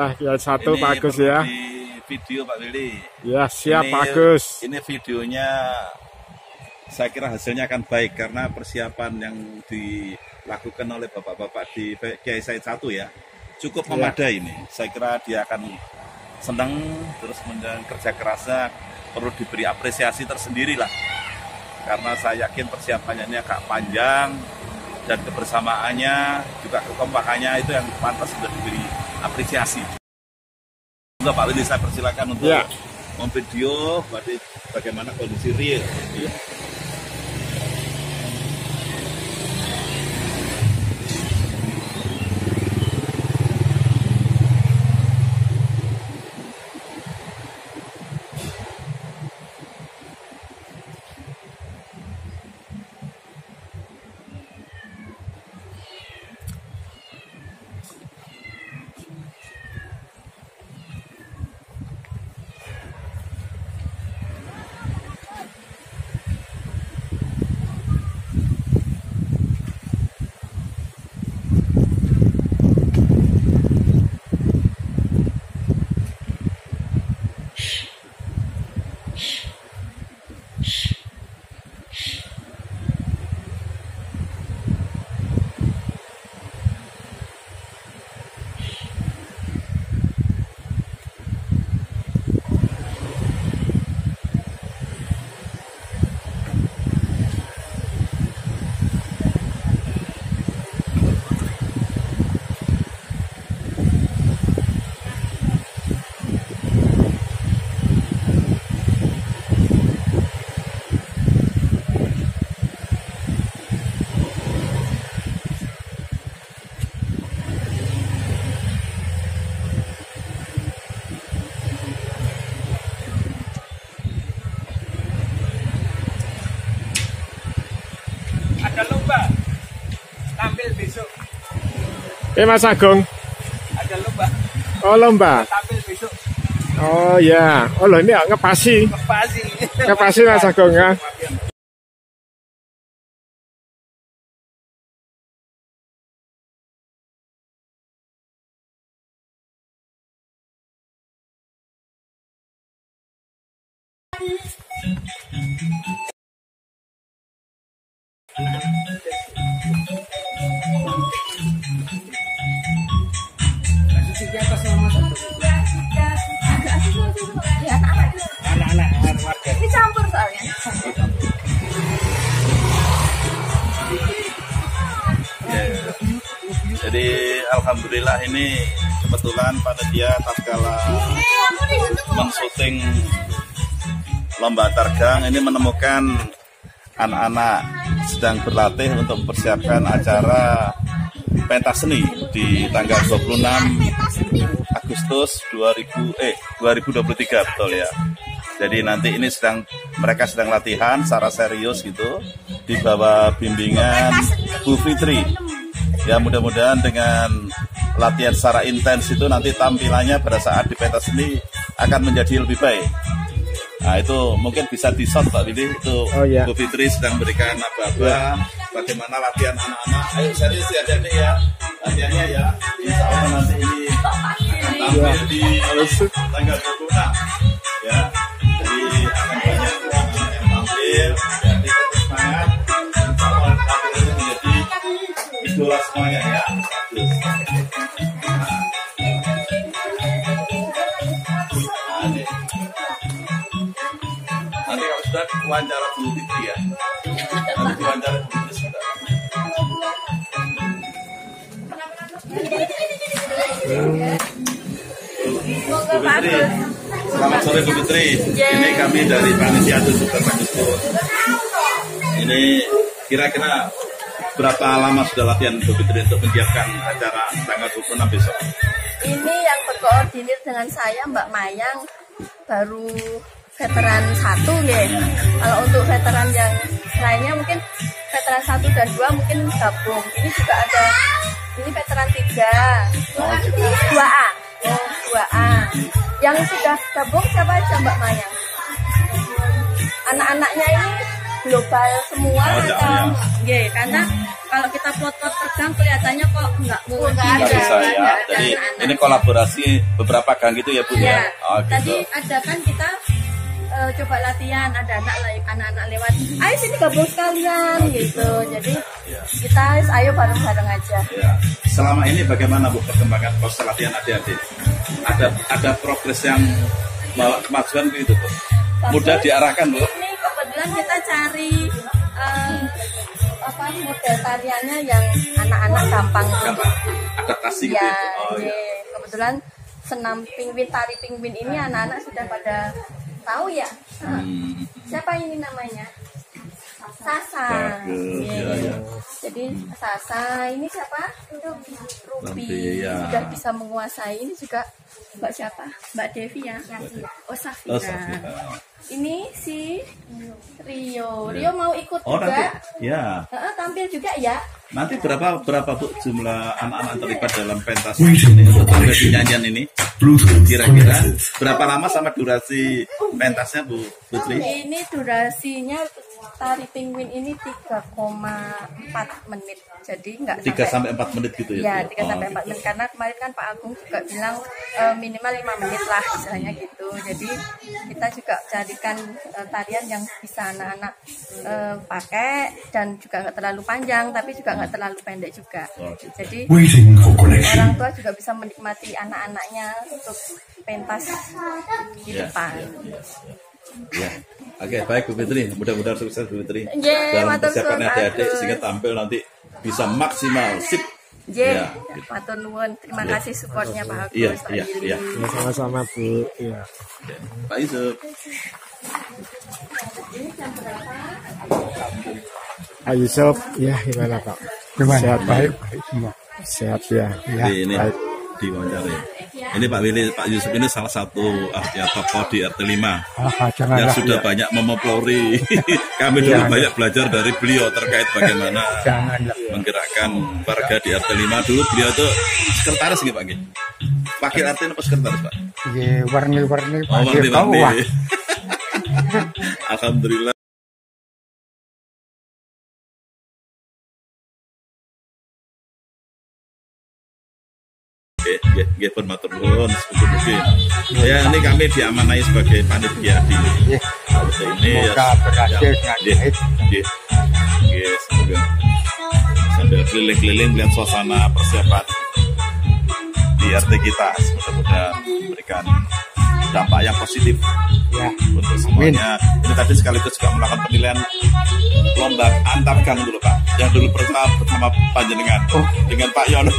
Ya, Kiai satu bagus ya. Di video Pak Willy. Ya, siap bagus. Ini videonya saya kira hasilnya akan baik karena persiapan yang dilakukan oleh bapak-bapak di Kiai Said 1 ya cukup memadai ini. Saya kira dia akan senang terus menjalankan kerja kerasnya, perlu diberi apresiasi tersendiri lah. Karena saya yakin persiapannya ini agak panjang dan kebersamaannya juga kekompakannya itu yang pantas sudah diberi apresiasi. Untuk Pak Willy saya persilakan untuk memvideo bagaimana kondisi real. Ya. Ada lomba tampil besok. Mas Agung. Ada lomba. Oh, lomba. Tampil besok. Oh ya. Oh loh, ini ngepasi. Ngepasi. Ngepasi Mas Agung ya. Anak-anak warga. Ini campur soalnya. Jadi alhamdulillah ini kebetulan panitia tatkala men-syuting lomba targang ini menemukan anak-anak sedang berlatih untuk mempersiapkan acara pentas seni di tanggal 26 Agustus 2023 betul ya. Jadi nanti ini mereka sedang latihan secara serius gitu di bawah bimbingan Bu Fitri. Ya mudah-mudahan dengan latihan secara intens itu nanti tampilannya pada saat di pentas seni akan menjadi lebih baik. Nah itu mungkin bisa di-shot Pak Willy, itu Bu Fitri sedang berikan aba-aba bagaimana latihan anak-anak. Ayo serius ya jadi ya latihannya ya. Insya Allah nanti ini tampil di tanggal 26 ya. Jadi akan banyak anak-anak yang tampil. Jadi tetap semangat. Insya Allah tampil itu menjadi idola semuanya ya. Nanti kalau sudah wawancara Bu Fitri ya. Nanti wawancara Bu Fitri sudah. Bu Fitri, selamat sore Bu Fitri. Ini kami dari panitia Super Majestus. Ini kira-kira berapa lama sudah latihan Bu Fitri untuk menyiapkan acara tanggal 26 besok? Ini yang berkoordinir dengan saya Mbak Mayang, baru veteran 1 ya. Kalau untuk veteran yang lainnya mungkin veteran 1 dan 2 mungkin gabung. Ini juga ada, ini veteran 3, 2A. Oh, 2A. Yang sudah gabung siapa aja Mbak Mayang? Anak-anaknya ini global semua Oh, atau ya. nggih, karena kalau kita plot-plot per gang kelihatannya kok nggak Nggak bisa ya. Jadi ini kolaborasi beberapa gang gitu ya Bu ya. Ya, Oh tadi gitu. ada kan kita coba latihan, ada anak-anak lewat, ayo sini gabung sekalian gitu. Jadi kita ayo bareng-bareng aja. Ya. Selama ini bagaimana Bu perkembangan proses latihan adik-adik? Ada progres yang kemajuan gitu Bu? Mudah diarahkan Bu? Ini kebetulan kita cari model tariannya yang anak-anak gampang Gampang adaptasi gitu ya. ya. Oh iya. Kebetulan senam penguin, tari penguin ini anak-anak sudah pada tahu ya. Siapa ini namanya? Sasa. Bagus, Iya. ya. Jadi Sasa ini siapa? Ruby. ya. Sudah bisa menguasai. Ini juga Mbak siapa? Mbak Devi ya. Oh Safira. Oh, Safira. Ini si Rio. Rio mau ikut Oh juga. nanti ya. Tampil juga ya. Nanti berapa Bu jumlah anak-anak terlibat dalam pentas ini untuk tampil di nyanyian ini? Kira-kira berapa lama sama durasi pentasnya Bu Putri? Ini durasinya tari penguin ini 3,4 menit. Jadi nggak 3 sampai 4 menit gitu ya, ya? 3 sampai 4 menit. Karena kemarin kan Pak Agung juga bilang minimal 5 menit lah misalnya gitu. Jadi kita juga carikan tarian yang bisa anak-anak pakai dan juga nggak terlalu panjang tapi juga nggak terlalu pendek juga. Jadi orang tua juga bisa menikmati anak-anaknya untuk pentas di depan. Ya. Oke, baik Bu Fitri. Mudah-mudahan sukses Bu Fitri Yeah, dalam matur persiapan suwun, adik-adik bagus. sehingga tampil nanti bisa maksimal. Sip. Ya, Ya. matur nuwun. Terima kasih supportnya Pak Agus. Iya, Pak iya, Billy. iya. Ya, sama-sama Bu. Iya. Pak Yusuf. Pak Yusuf, ya gimana Pak? Gimana? Sehat Baik, Pak? baik semua. Sehat ya. Ini baik. diwawancara. Ini Pak Willy, Pak Yusuf ini salah satu tokoh di RT 5 yang Janganlah. sudah banyak memopulari. Kami dulu banyak belajar dari beliau terkait bagaimana Janganlah. menggerakkan warga di RT 5. Dulu beliau itu sekretaris nggih Pak nggih? Wakil RT apa sekretaris Pak? Ya, warni-warni. Oh, Dia tahu, wah. warni-warni. Alhamdulillah. Nggih pun matur nuwun mungkin. Ya ini kami diamanai sebagai panitia di Ya, ini ya. semoga berhasil dengan Nggih, baik. nggih. Nggih, semoga sambil keliling-keliling melihat suasana persiapan di RT kita, mudah-mudahan memberikan dampak yang positif Ya, untuk semuanya. Ini tadi sekaligus juga melakukan penilaian lomba antar gang dulu Pak, yang dulu bersama panjenengan dengan Pak Yono.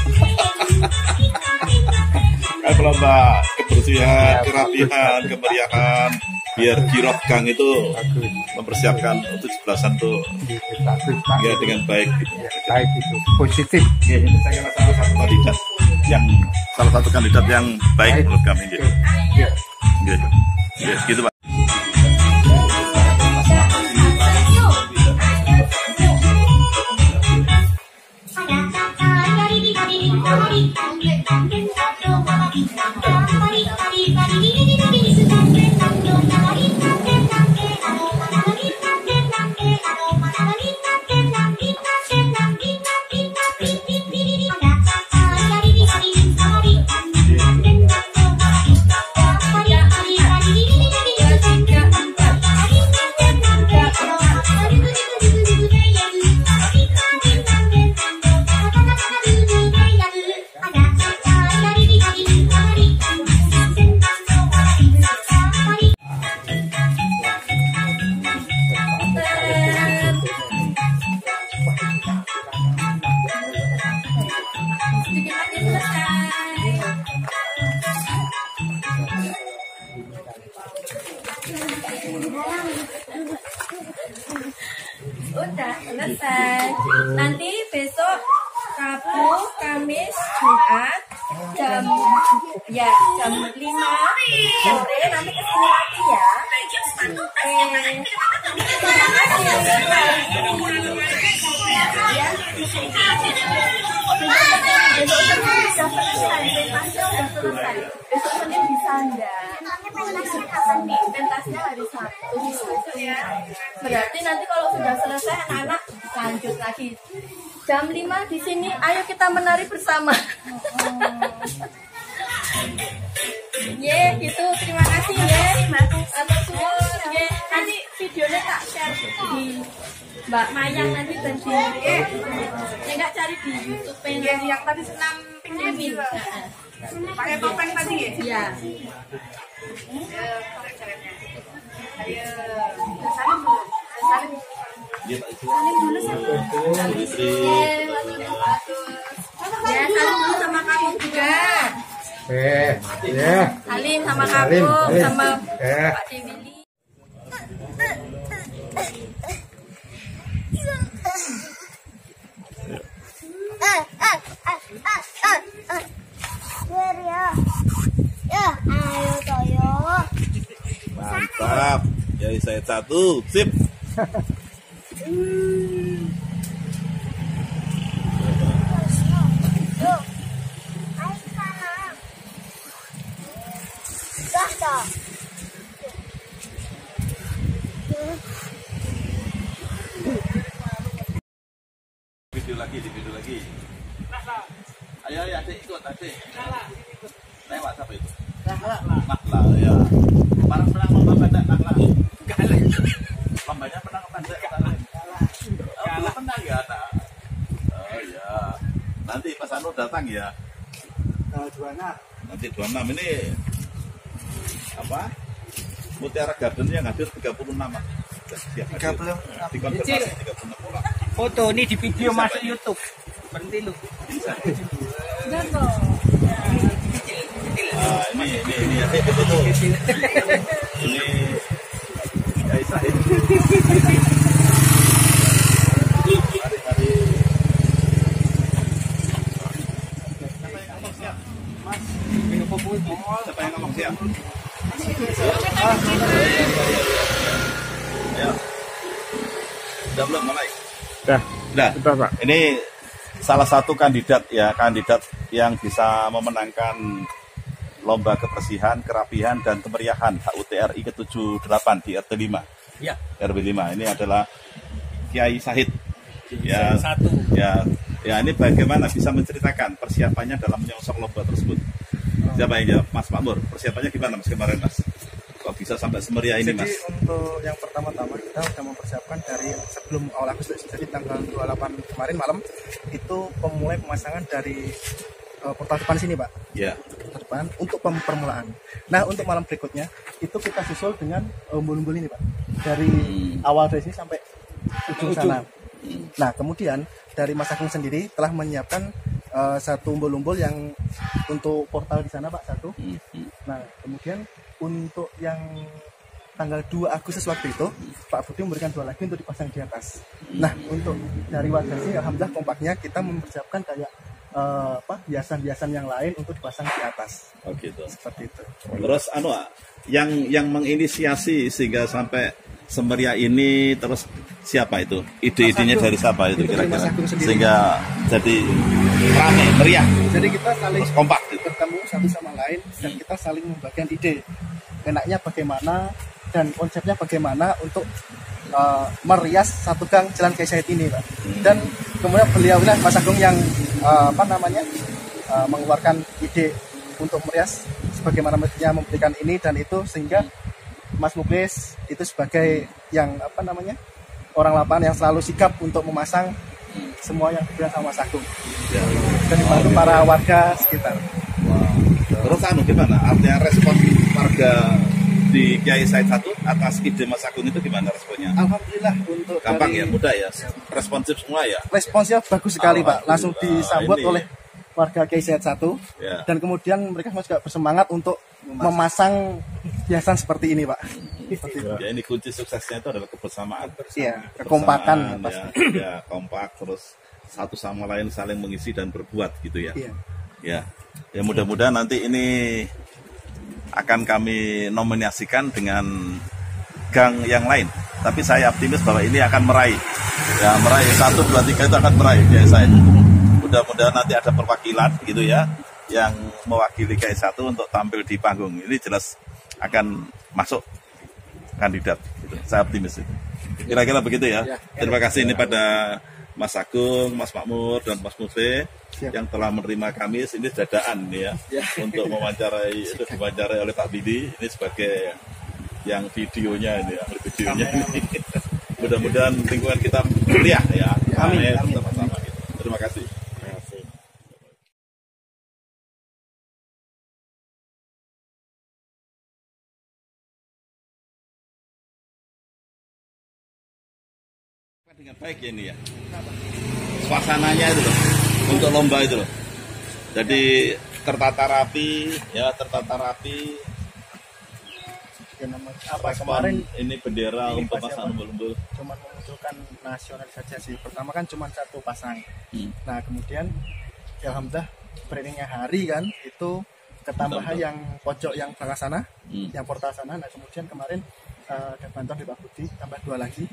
Kan lomba kebersihan, kerapihan, kemeriahan, biar kirok gang itu bagus. mempersiapkan untuk 17-an tuh Bagus, Pak. ya dengan baik gitu. Ya, baik itu. Positif. Ya, ini saya kira salah satu kandidat yang baik menurut kami gitu. Ya. Gitu. Ya, gitu Pak. Udah selesai. Nanti besok Rabu, Kamis, Jumat jam 5 sore nanti kesini lagi ya. Terima kasih. Ya. Besok sudah selesai. Besok Senin bisa. bisa enggak? Pentasnya hari Sabtu. Berarti nanti kalau sudah selesai anak-anak lanjut lagi. Jam 5 di sini, ayo kita menari bersama. Gitu. Terima kasih ya. Atur suwun. Nanti videonya tak share di Mbak Mayang nanti dan di enggak cari di YouTube yang tadi senam pinggir. Pakai topeng tadi ya? Iya. Ayo, salim dulu. Salim dulu sama kamu juga. Salim sama kamu sama Pak Dewi. Mantap. Kiai Said 1, sip. Video lagi. Ayo adik ikut adik. Lewat apa itu? Nakla ya. Barang pernah lomba pendek nakla. Lombanya pernah pendek nakla. Pernah ya nak. Oh ya. Nanti Pas Anu datang ya. 26. Nanti 26 ini apa? Mutiara Garden yang hadir 36 nama. 36. Dikonfirmasi 36 orang. Foto ini di video masuk YouTube. Berhenti lu. Ini ya betul. Ini Kiai Said. Mari. Siapa yang ngomong siap? Ya. Sudah belum mulai? Dah. Sudah, Pak. Ini salah satu kandidat yang bisa memenangkan lomba kebersihan, kerapihan, dan kemeriahan HUT RI ke-78 di RT 5. Ya. RW 5 ini adalah Kiai Said. Ya, ini bagaimana bisa menceritakan persiapannya dalam menyongsong lomba tersebut? Siapa yang jawab? Mas Makmur, persiapannya gimana Mas kemarin Mas? Kok bisa sampai semeriah ini Mas? Jadi untuk yang pertama-tama kita sudah mempersiapkan dari sebelum awal Agustus, jadi tanggal 28 kemarin malam itu pemulai pemasangan dari portal depan sini Pak. Ya. Portal depan untuk permulaan. Nah untuk malam berikutnya itu kita susul dengan umbul-umbul ini Pak. Dari awal dari sini sampai ujung sana. Nah kemudian dari Mas Agung sendiri telah menyiapkan satu umbul-umbul yang untuk portal di sana Pak, satu. Nah kemudian untuk yang tanggal 2 Agustus waktu itu Pak Budi memberikan 2 lagi untuk dipasang di atas. Nah untuk dari warga sini alhamdulillah kompaknya kita mempersiapkan kayak hiasan-hiasan yang lain untuk dipasang di atas. Oh gitu. Seperti itu. Terus yang menginisiasi sehingga sampai semeriah ini, terus siapa itu? Ide-idenya dari siapa itu kira-kira? Sehingga jadi ramai, meriah. Jadi kita saling kompak bertemu satu sama lain dan kita saling membagikan ide. Enaknya bagaimana dan konsepnya bagaimana untuk merias satu gang Jalan Kiai Said ini Pak. Dan kemudian beliaulah Mas Agung yang mengeluarkan ide untuk merias sebagaimana mestinya memberikan ini dan itu, sehingga Mas Muklis itu sebagai yang orang lapangan yang selalu sigap untuk memasang semua yang diberikan sama Mas Agung dan dibantu para warga sekitar. Terus gimana? Artinya respon warga di Kiai Said 1 atas ide Mas Agung itu gimana responnya? Alhamdulillah untuk gampang ya, mudah ya, responsif semua ya. Responsnya bagus sekali Pak, langsung disambut oleh warga Kiai Said 1 ya. Dan kemudian mereka juga bersemangat untuk memasang hiasan seperti ini Pak. Ya ini kunci suksesnya itu adalah kebersamaan. Iya, kekompakan ya, kompak, terus satu sama lain saling mengisi dan berbuat gitu ya. Iya. Ya mudah-mudahan nanti ini akan kami nominasikan dengan gang yang lain. Tapi saya optimis bahwa ini akan meraih. Ya, meraih 1, 2, 3 itu akan meraih Kiai Said. Mudah-mudahan nanti ada perwakilan gitu ya. yang mewakili Kiai 1 untuk tampil di panggung. Ini jelas akan masuk kandidat. Gitu. Saya optimis itu. Kira-kira begitu ya. Terima kasih ini pada Mas Agung, Mas Makmur, dan Mas Mufe yang telah menerima kami. Ini dadaan ya, untuk diwawancarai oleh Pak Bidi. Ini sebagai yang videonya ini, ahli videonya ini. Mudah-mudahan lingkungan kita meriah ya. Amin. Sama-sama. Terima kasih. Dengan baik ya ini ya, suasananya itu loh, untuk lomba itu loh. Jadi tertata rapi ya, Apa kemarin ini bendera ini untuk pas pasang apa? umbul-umbul. cuma memunculkan nasional saja sih. Pertama kan cuma satu pasang. Nah kemudian ya alhamdulillah beringnya hari kan itu ketambahan yang pojok yang belakang sana, yang portal sana. Nah kemudian kemarin ada bantuan dari Pak Budi tambah 2 lagi,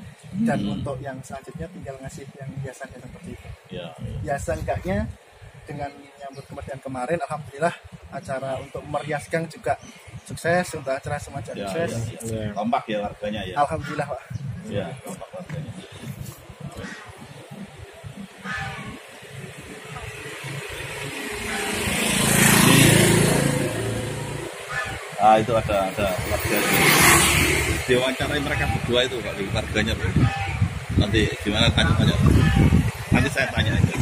dan untuk yang selanjutnya tinggal ngasih yang hiasannya seperti itu. Ya seenggaknya dengan menyambut kemerdekaan kemarin, alhamdulillah acara untuk meriaskan juga sukses, untuk acara semacam sukses. Kompak ya warganya ya. Alhamdulillah Pak. Ya, kompak warganya. Ah itu ada warga diwawancarai mereka berdua itu Pak, warganya Pak. Nanti gimana tanya-tanya. Nanti saya tanya itu.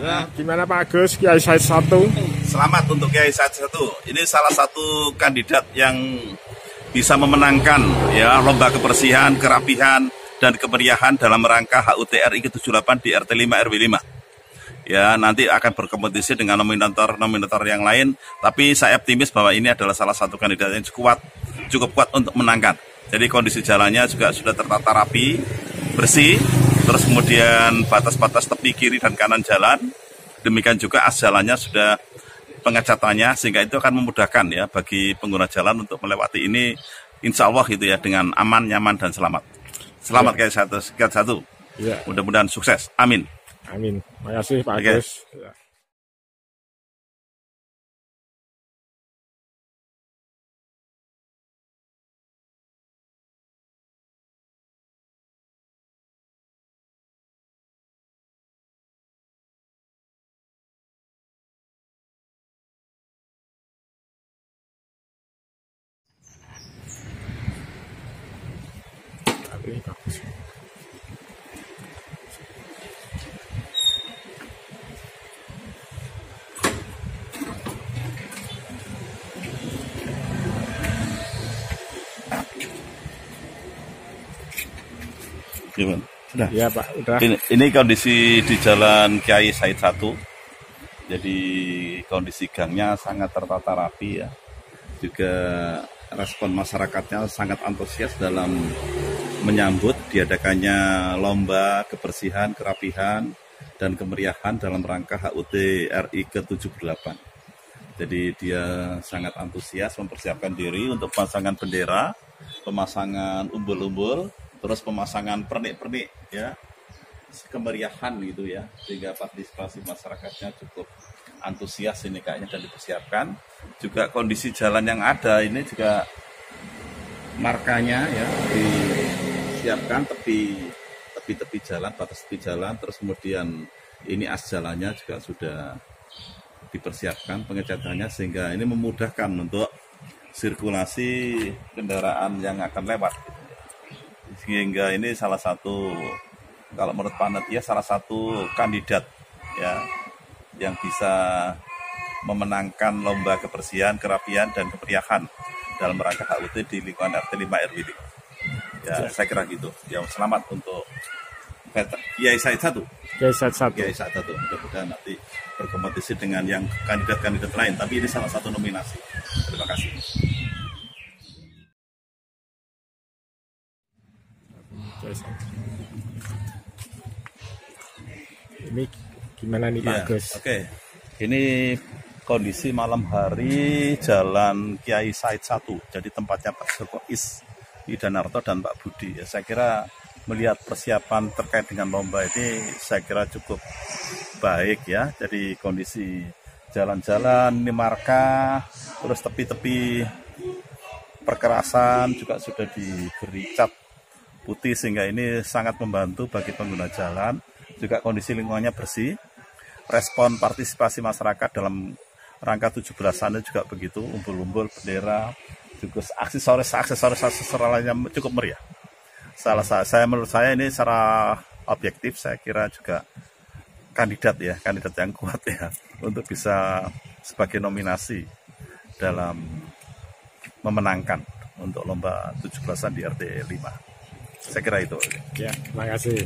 Nah, gimana Pak Agus, Kiai Said 1? Selamat untuk Kiai Said 1. Ini salah satu kandidat yang bisa memenangkan ya lomba kebersihan, kerapihan, dan kemeriahan dalam rangka HUT RI ke-78 di RT 5 RW 5. Ya, nanti akan berkompetisi dengan nominator yang lain, tapi saya optimis bahwa ini adalah salah satu kandidat yang cukup kuat untuk menangkan. Jadi kondisi jalannya juga sudah tertata rapi, bersih, terus kemudian batas-batas tepi kiri dan kanan jalan, demikian juga as jalannya sudah pengecatannya, sehingga itu akan memudahkan ya bagi pengguna jalan untuk melewati ini, insya Allah gitu ya, dengan aman, nyaman, dan selamat. Selamat Kiai 1. Ya. Mudah-mudahan sukses. Amin. Amin. Terima kasih Pak Oke. Agus. Ya. Ini bagus. Gimana? Sudah. Ya Pak, udah. Ini kondisi di Jalan Kiai Said 1. Jadi kondisi gangnya sangat tertata rapi ya. Juga respon masyarakatnya sangat antusias dalam menyambut diadakannya lomba kebersihan, kerapihan, dan kemeriahan dalam rangka HUT RI ke-78. Jadi dia sangat antusias mempersiapkan diri untuk pemasangan bendera, pemasangan umbul-umbul, terus pemasangan pernik-pernik ya, kemeriahan gitu ya, sehingga partisipasi masyarakatnya cukup antusias ini kayaknya dan dipersiapkan. Juga kondisi jalan yang ada ini juga markanya ya disiapkan, tepi jalan, batas tepi jalan, terus kemudian ini as jalannya juga sudah dipersiapkan pengecatannya, sehingga ini memudahkan untuk sirkulasi kendaraan yang akan lewat. Sehingga ini salah satu, kalau menurut panitia, salah satu kandidat ya yang bisa memenangkan lomba kebersihan, kerapian, dan kemeriahan dalam rangka HUT di lingkungan RT 5 RW 5. Ya, saya kira gitu. Ya, selamat untuk Kiai Said 1. Kiai Said 1. Kiai Said 1. Mudah-mudahan nanti berkompetisi dengan yang kandidat-kandidat lain, tapi ini salah satu nominasi. Terima kasih. Ini gimana nih Pak Agus? Oke. Ini kondisi malam hari Jalan Kiai Said 1. Jadi tempatnya Pak Sokois Idanarto dan Pak Budi. Ya, saya kira melihat persiapan terkait dengan lomba ini saya kira cukup baik ya. Jadi kondisi jalan-jalan, minimarka, terus tepi-tepi perkerasan juga sudah diberi cat putih sehingga ini sangat membantu bagi pengguna jalan. Juga kondisi lingkungannya bersih. Respon partisipasi masyarakat dalam rangka 17-an juga begitu, umbul-umbul bendera, juga aksesoris lainnya cukup meriah. Menurut saya ini secara objektif saya kira juga kandidat yang kuat ya untuk bisa sebagai nominasi dalam memenangkan untuk lomba 17-an di RT 5. Saya kira itu. Ya, terima kasih.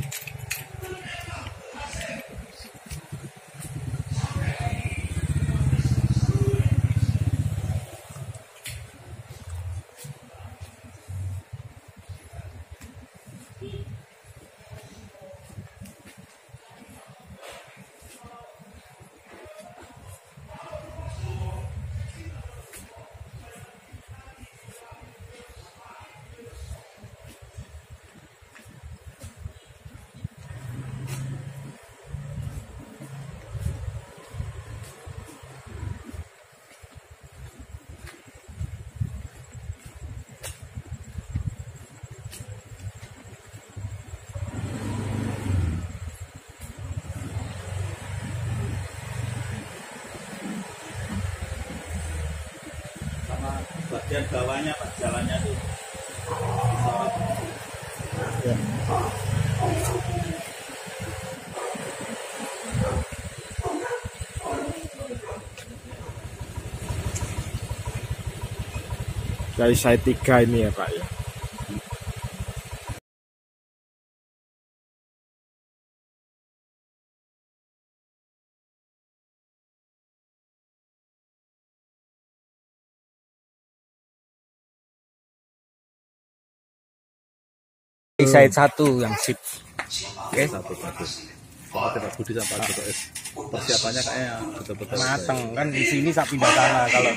Bagian bawahnya Pak, jalannya tuh. Ya. Dari saya 3 ini ya Pak ya. Side 1 yang sip. Oke. Satu bagus. Tidak Budi sama Pak S. Persiapannya kayaknya betul-betul Mateng kan di sini saya pindah sana, kalau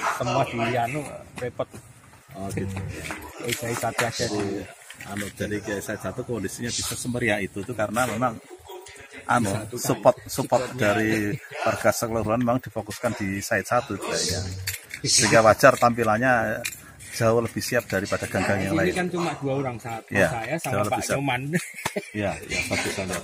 semua di anu repot. Oh gitu. Side 1 aja sih. Jadi side 1 kondisinya bisa semeriah itu tuh karena memang support dari warga sekeluruhan memang difokuskan di side 1 kayaknya. Sehingga wajar tampilannya jauh lebih siap daripada gang-gang yang lain. Ini kan cuma 2 orang, satu Ya, saya sama Pak Nyoman. Ya, bagus saja.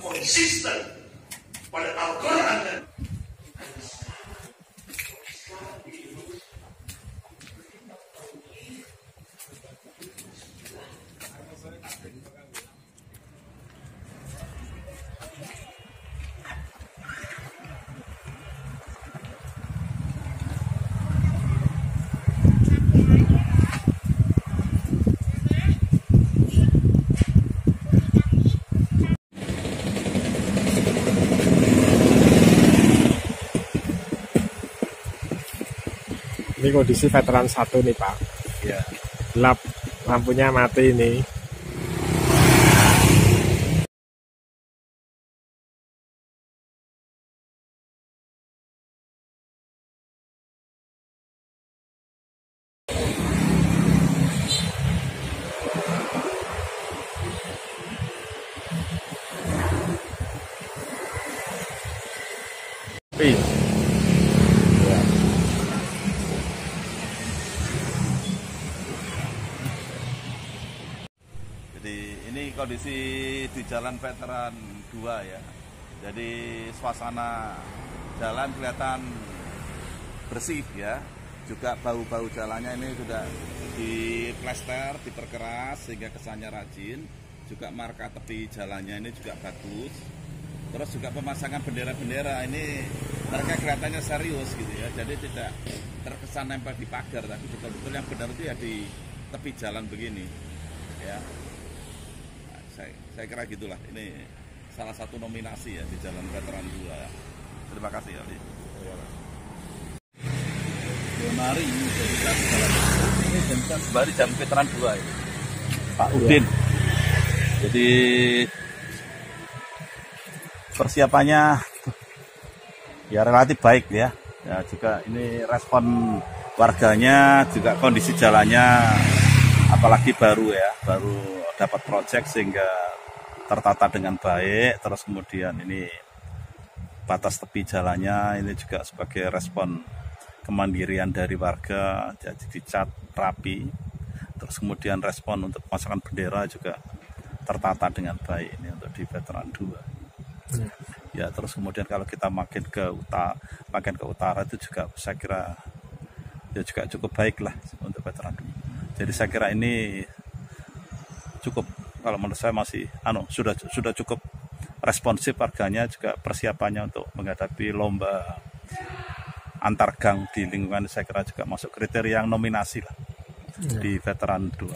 Ini kondisi veteran 1 nih Pak. Ya. Gelap, lampunya mati ini. Ini kondisi di Jalan Veteran 2 ya. Jadi suasana jalan kelihatan bersih ya. Juga bau-bau jalannya ini sudah diplester, diperkeras sehingga kesannya rajin. Juga marka tepi jalannya ini juga bagus. Terus juga pemasangan bendera-bendera ini mereka kelihatannya serius gitu ya. Jadi tidak terkesan nempel di pagar, tapi betul-betul yang benar itu ya di tepi jalan begini ya. Saya kira gitulah, ini salah satu nominasi ya di Jalan Veteran 2 ya. Terima kasih ya. Mari ini jam sembari Jalan Veteran 2 ini. Pak Udin. Jadi persiapannya ya relatif baik ya. Ya juga ini respon warganya, juga kondisi jalannya apalagi baru ya, baru dapat proyek sehingga tertata dengan baik. Terus kemudian ini batas tepi jalannya ini juga sebagai respon kemandirian dari warga, jadi dicat rapi. Terus kemudian respon untuk pemasangan bendera juga tertata dengan baik ini untuk di Veteran 2. Ya, terus kemudian kalau kita makin ke utara itu juga saya kira ya juga cukup baik lah untuk Veteran 2. Jadi saya kira ini cukup, kalau menurut saya masih sudah cukup responsif warganya, juga persiapannya untuk menghadapi lomba antar gang di lingkungan saya kira juga masuk kriteria yang nominasi lah di Veteran 2.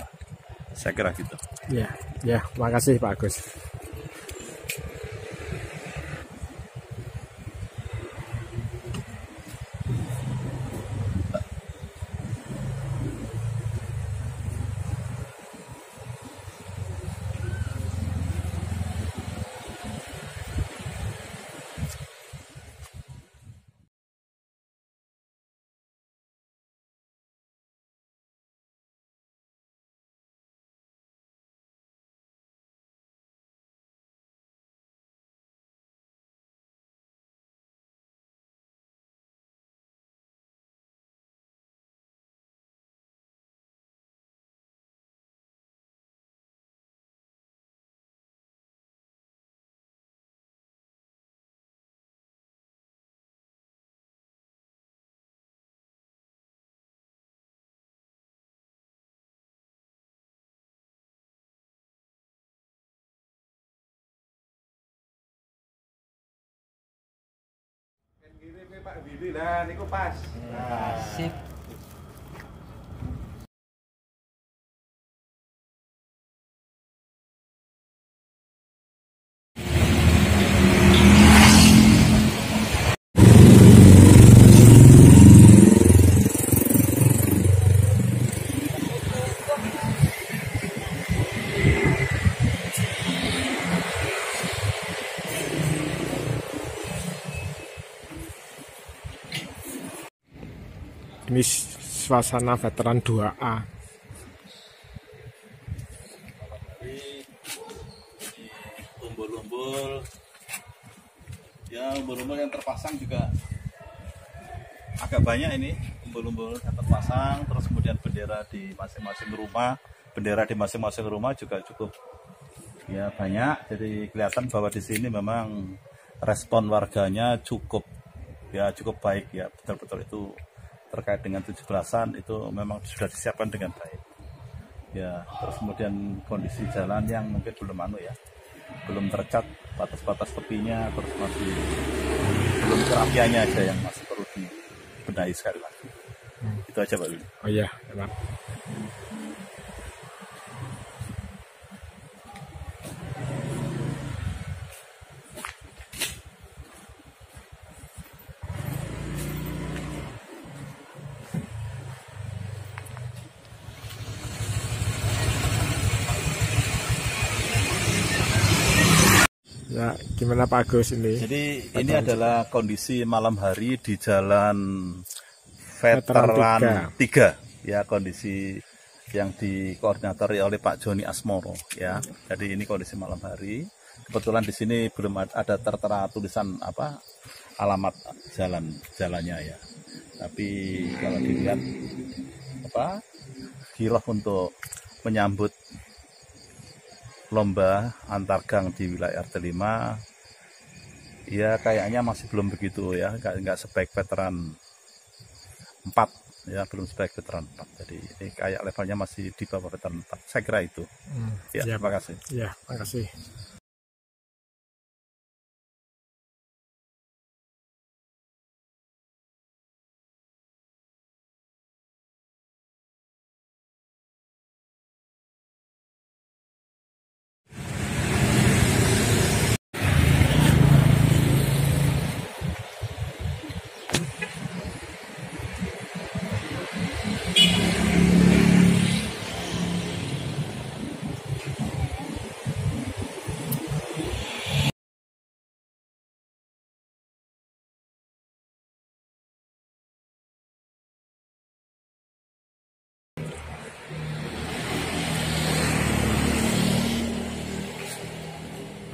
Saya kira gitu. Ya, makasih Pak Agus. Pak Willy lah, niku pas. Sip. Ini suasana Veteran 2A. Umbul-umbul, ya umbul-umbul yang terpasang juga agak banyak ini, umbul-umbul yang terpasang. Terus kemudian bendera di masing-masing rumah juga cukup ya banyak. Jadi kelihatan bahwa di sini memang respon warganya cukup baik ya, betul-betul itu terkait dengan 17-an itu memang sudah disiapkan dengan baik. Ya, terus kemudian kondisi jalan yang mungkin belum tercat batas-batas tepinya, terus masih belum kerapiannya aja yang masih perlu dibenahi sekali lagi. Itu aja Pak Willy. Oh iya, emang. Ya, gimana Pak Agus ini? Jadi ini adalah kondisi malam hari di Jalan Veteran 3 ya, kondisi yang dikoordinatori oleh Pak Joni Asmoro ya. Jadi ini kondisi malam hari. Kebetulan di sini belum ada tertera tulisan alamat jalannya ya. Tapi kalau dilihat kirah untuk menyambut lomba antar gang di wilayah RT 5 ya kayaknya masih belum begitu ya, nggak sebaik Veteran 4 ya, belum sebaik Veteran 4. Jadi ini kayak levelnya masih di bawah Veteran 4, saya kira itu. Ya, terima kasih. Ya, makasih.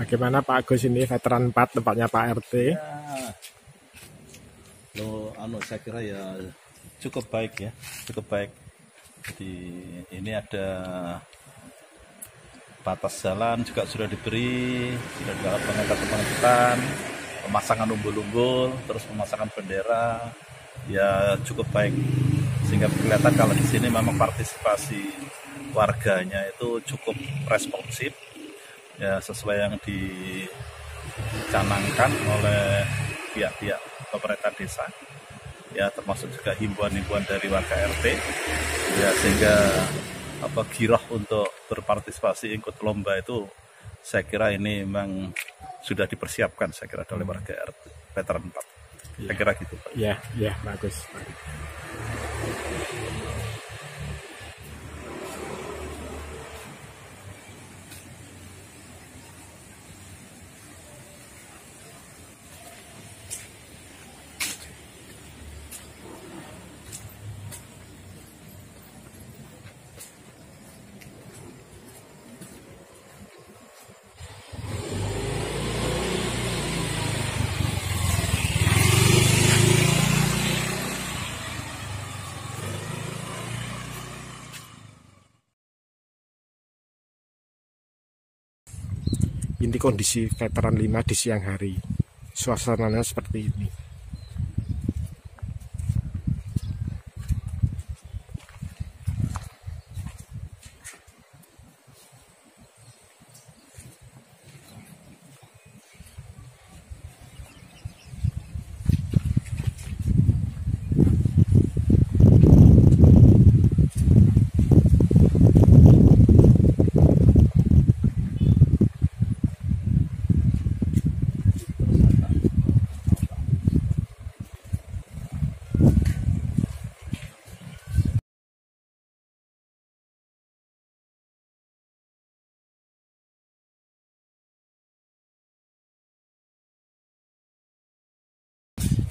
Bagaimana Pak Agus ini veteran 4 tempatnya Pak RT? Saya kira ya cukup baik ya, cukup baik. Jadi ini ada batas jalan juga sudah diberi, sudah dilakukan pengangkatan, pemasangan umbul-umbul, terus pemasangan bendera, ya cukup baik. Sehingga kelihatan kalau di sini memang partisipasi warganya itu cukup responsif, ya sesuai yang dicanangkan oleh pihak-pihak pemerintah desa. Ya termasuk juga himbauan-himbauan dari warga RT, ya sehingga giroh untuk berpartisipasi ikut lomba itu saya kira ini memang sudah dipersiapkan saya kira oleh warga RT veteran 4. Saya kira gitu Pak. Ya bagus. Ini kondisi veteran 5 di siang hari. Suasananya seperti ini.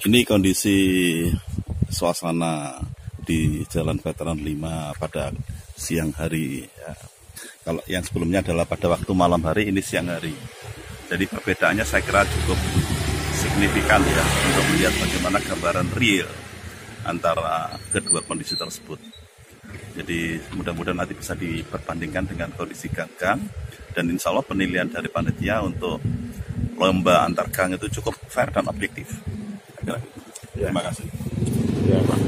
Ini kondisi suasana di Jalan Veteran 5 pada siang hari. Ya. Kalau yang sebelumnya adalah pada waktu malam hari, ini siang hari. Jadi perbedaannya saya kira cukup signifikan ya untuk melihat bagaimana gambaran real antara kedua kondisi tersebut. Jadi mudah-mudahan nanti bisa diperbandingkan dengan kondisi gang, dan insya Allah penilaian dari panitia untuk lomba antar gang itu cukup fair dan objektif. Terima kasih. Ya Pak.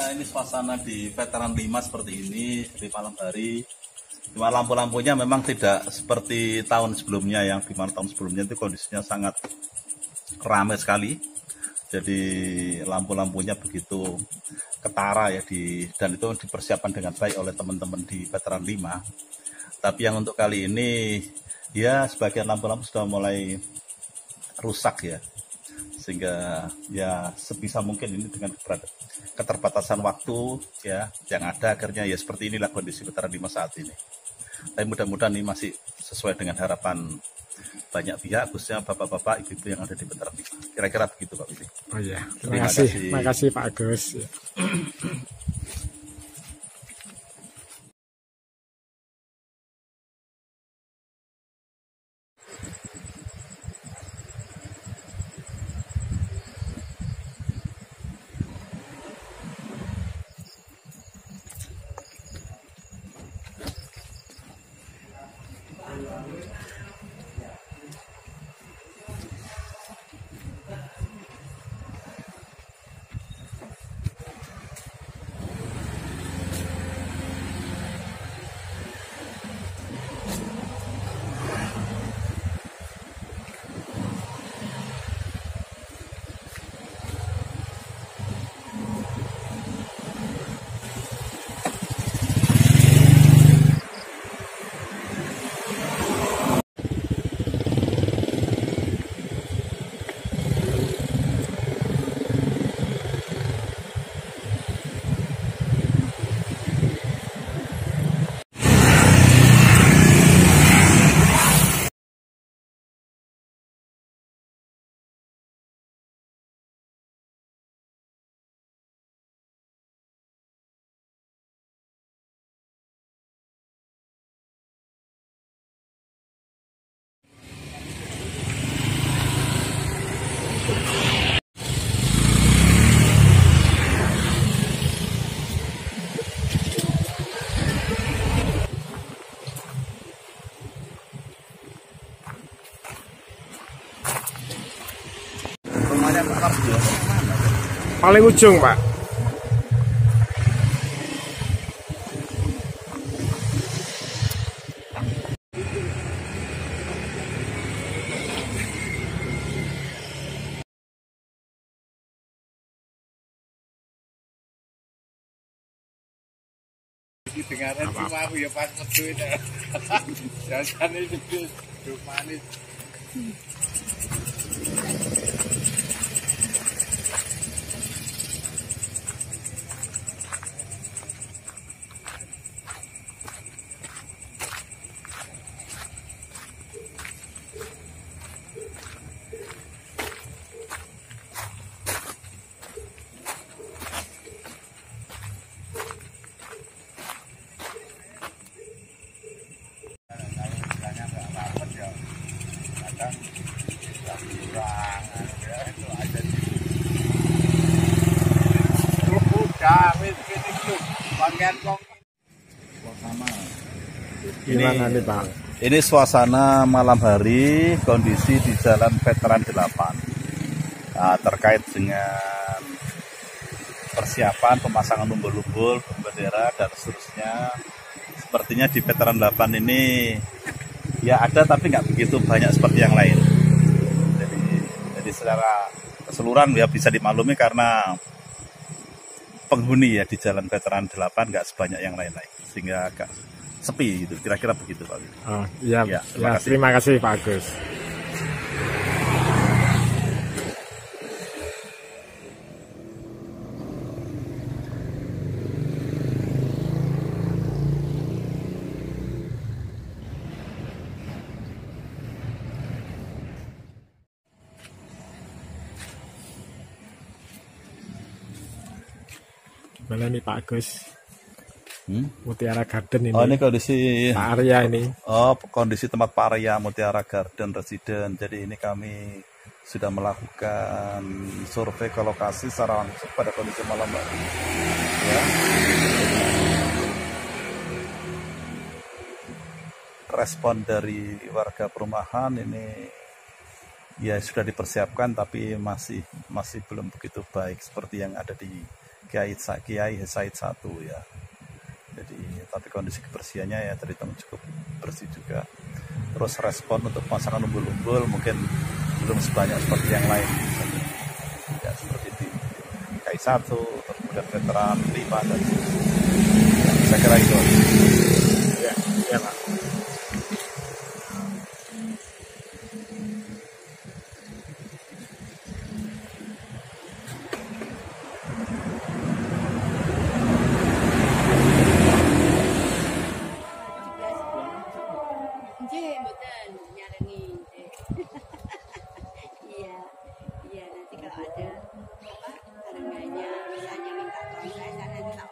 Nah ini suasana di Veteran 5 seperti ini di malam hari. Cuma lampu-lampunya memang tidak seperti tahun sebelumnya, yang di mana tahun sebelumnya itu kondisinya sangat ramai sekali. Jadi lampu-lampunya begitu ketara ya, dan itu dipersiapkan dengan baik oleh teman-teman di Veteran 5. Tapi yang untuk kali ini ya sebagian lampu-lampu sudah mulai rusak ya. Sehingga ya sebisa mungkin ini dengan keterbatasan waktu ya yang ada, akhirnya ya seperti inilah kondisi Veteran 5 saat ini. Tapi mudah-mudahan ini masih sesuai dengan harapan banyak pihak, khususnya bapak-bapak, ibu-ibu yang ada di Veteran 5. Kira-kira begitu Pak Willy. Oh ya, terima kasih. Terima kasih Pak Agus. Ya. paling ujung, Pak. Dengaran cuma aku ya pas metu itu. Jajan itu manis. Gimana nih, Pak? Ini suasana malam hari, kondisi di Jalan Veteran 8. Nah, terkait dengan persiapan pemasangan umbul-umbul, bendera dan seterusnya. Sepertinya di Veteran 8 ini ya ada tapi nggak begitu banyak seperti yang lain. Jadi secara keseluruhan ya bisa dimaklumi karena penghuni ya di Jalan Veteran 8 nggak sebanyak yang lain-lain, sehingga agak sepi gitu, kira-kira begitu Pak. Oh, iya, ya, terima kasih Pak Agus. Gimana nih Pak Agus? Mutiara Garden ini. Oh, ini kondisi Pak Arya ini. Oh, kondisi tempat Pak Arya Mutiara Garden Residen. Jadi ini kami sudah melakukan survei ke lokasi secara langsung pada kondisi malam hari. Ya. Respon dari warga perumahan ini ya sudah dipersiapkan tapi masih belum begitu baik seperti yang ada di Kiai Said 1 ya. Jadi tapi kondisi kebersihannya ya terhitung cukup bersih juga. Terus respon untuk pemasangan umbul-umbul mungkin belum sebanyak seperti yang lain. Ya seperti di Kiai 1, terus kemudian Veteran 5 dan saya kira itu. Ya Pak. Iya nanti kalau ada apa barengannya misalnya minta tolong saya nanti tak